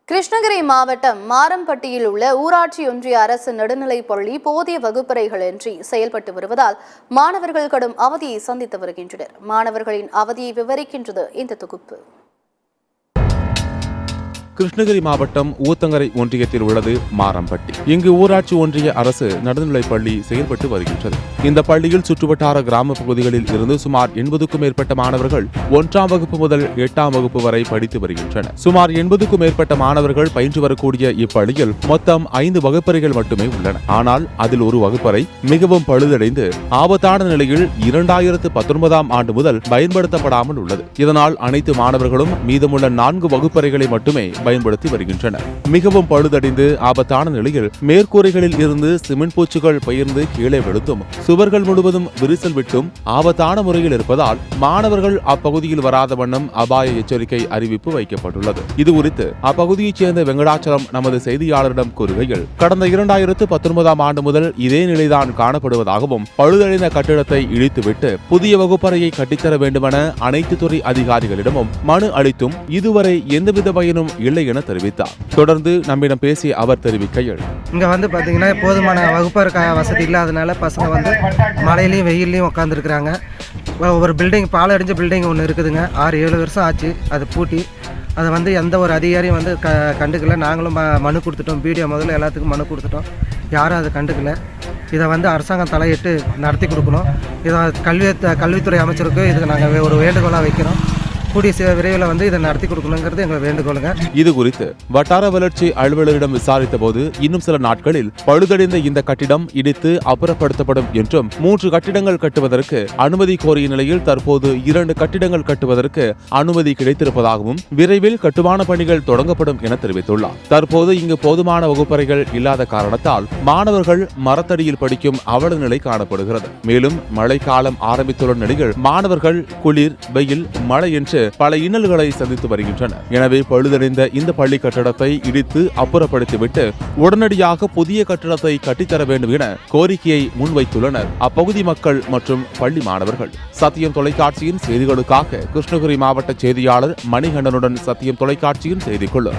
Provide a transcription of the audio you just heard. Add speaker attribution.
Speaker 1: கிருஷ்ணகிரி மாவட்டம் மாரம்பட்டியில் உள்ள ஊராட்சி ஒன்றிய அரசு நடுநிலைப் பள்ளி போதிய வகுப்பறைகளின்றி செயல்பட்டு வருவதால் மாணவர்கள் கடும் அவதியை சந்தித்து வருகின்றனர். மாணவர்களின் அவதியை விவரிக்கின்றது இந்த தொகுப்பு.
Speaker 2: கிருஷ்ணகிரி மாவட்டம் ஊத்தங்கரை ஒன்றியத்தில் உள்ளது மாரம்பட்டி. இங்கு ஊராட்சி ஒன்றிய அரசு நடுநிலைப் பள்ளி செயல்பட்டு வருகின்றது. இந்த பள்ளியில் சுற்றுவட்டார கிராம பகுதிகளில் இருந்து சுமார் 80க்கும் மேற்பட்ட மாணவர்கள் 1ஆம் வகுப்பு முதல் 8ஆம் வகுப்பு வரை படித்து வருகின்றனர். சுமார் 80க்கும் மேற்பட்ட மாணவர்கள் பயின்று வரக்கூடிய இப்பள்ளியில் மொத்தம் 5 வகுப்பறைகள் மட்டுமே உள்ளன. ஆனால் அதில் ஒரு வகுப்பறை மிகவும் பழுதடைந்து ஆபத்தான நிலையில் 2019ஆம் ஆண்டு முதல் பயன்படுத்தப்படாமல் உள்ளது. இதனால் அனைத்து மாணவர்களும் மீதமுள்ள 4 வகுப்பறைகளை மட்டுமே பயன்படுத்தி வருகின்றனர். மிகவும் பழுதடைந்து ஆபத்தான நிலையில் மேற்கூரைகளில் இருந்து சிமெண்ட் பூச்சுகள் பெயர்ந்து கீழே விழுந்தும் சுவர்கள் முழுவதும் விரிசல் விட்டும் ஆபத்தான முறையில் இருப்பதால் மாணவர்கள் அப்பகுதியில் வராத வண்ணம் அபாய எச்சரிக்கை அறிவிப்பு வைக்கப்பட்டுள்ளது. இதுகுறித்து அப்பகுதியைச் சேர்ந்த வெங்கடாச்சலம் நமது செய்தியாளரிடம் கூறுகையில், கடந்த 2019ஆம் ஆண்டு முதல் இதே நிலைதான் காணப்படுவதாகவும் பழுதடைந்த கட்டிடத்தை இடித்துவிட்டு புதிய வகுப்பறையை கட்டித்தர வேண்டுமென அனைத்து துறை அதிகாரிகளிடமும் மனு அளித்தும் இதுவரை எந்தவித பயனும் இல்லை என தெரிவித்தார். தொடர்ந்து நம்மிடம் பேசிய அவர் தெரிவிக்கையில்,
Speaker 3: இங்க பாத்தீங்கன்னா போதுமான வகுப்பறை வசதி இல்லாதனால பசங்க மழையிலையும் வெயிலையும் உட்காந்துருக்குறாங்க. ஒரு பில்டிங் பாலடைஞ்ச பில்டிங் ஒன்று இருக்குதுங்க. 6-7 வருஷம் ஆச்சு அது பூட்டி. அதை எந்த ஒரு அதிகாரியும் கண்டுக்கல. நாங்களும் மனு கொடுத்துட்டோம். பிடிஓ முதல்ல எல்லாத்துக்கும் மனு கொடுத்துட்டோம். யாரும் அதை கண்டுக்கல. இதை அரசாங்கம் தலையிட்டு நடத்தி கொடுக்கணும். இதை கல்வித்துறை அமைச்சருக்கு இதுக்கு நாங்கள் ஒரு வேண்டுகோளாக வைக்கிறோம். கூடிய விரைவில் இதை நடத்தி கொடுக்கணுங்கிறது எங்கள் வேண்டுகோளுங்க.
Speaker 2: இது குறித்து வட்டார வளர்ச்சி அலுவலரிடம் விசாரித்த போது இன்னும் சில நாட்களில் பழுதடைந்த இந்த கட்டிடம் இடித்து அப்புறப்படுத்தப்படும் என்றும் 3 கட்டிடங்கள் கட்டுவதற்கு அனுமதி கோரிய நிலையில் தற்போது 2 கட்டிடங்கள் கட்டுவதற்கு அனுமதி கிடைத்திருப்பதாகவும் விரைவில் கட்டுமான பணிகள் தொடங்கப்படும் என தெரிவித்துள்ளார். தற்போது இங்கு போதுமான வகுப்பறைகள் இல்லாத காரணத்தால் மாணவர்கள் மரத்தடியில் படிக்கும் அவல நிலை காணப்படுகிறது. மேலும் மழைக்காலம் ஆரம்பித்துள்ள நிலையில் மாணவர்கள் குளிர், வெயில், மழை என்று பல இன்னல்களை சந்தித்து வருகின்றனர். எனவே பழுதடைந்த இந்த பள்ளி கட்டடத்தை இடித்து அப்புறப்படுத்திவிட்டு உடனடியாக புதிய கட்டடத்தை கட்டித்தர வேண்டும் என கோரிக்கையை முன்வைத்துள்ளனர் அப்பகுதி மக்கள் மற்றும் பள்ளி மாணவர்கள். சத்தியம் தொலைக்காட்சியின் செய்திகளுக்காக கிருஷ்ணகிரி மாவட்ட செய்தியாளர் மணிகண்டனுடன் சத்தியம் தொலைக்காட்சியின் செய்திக்குழு.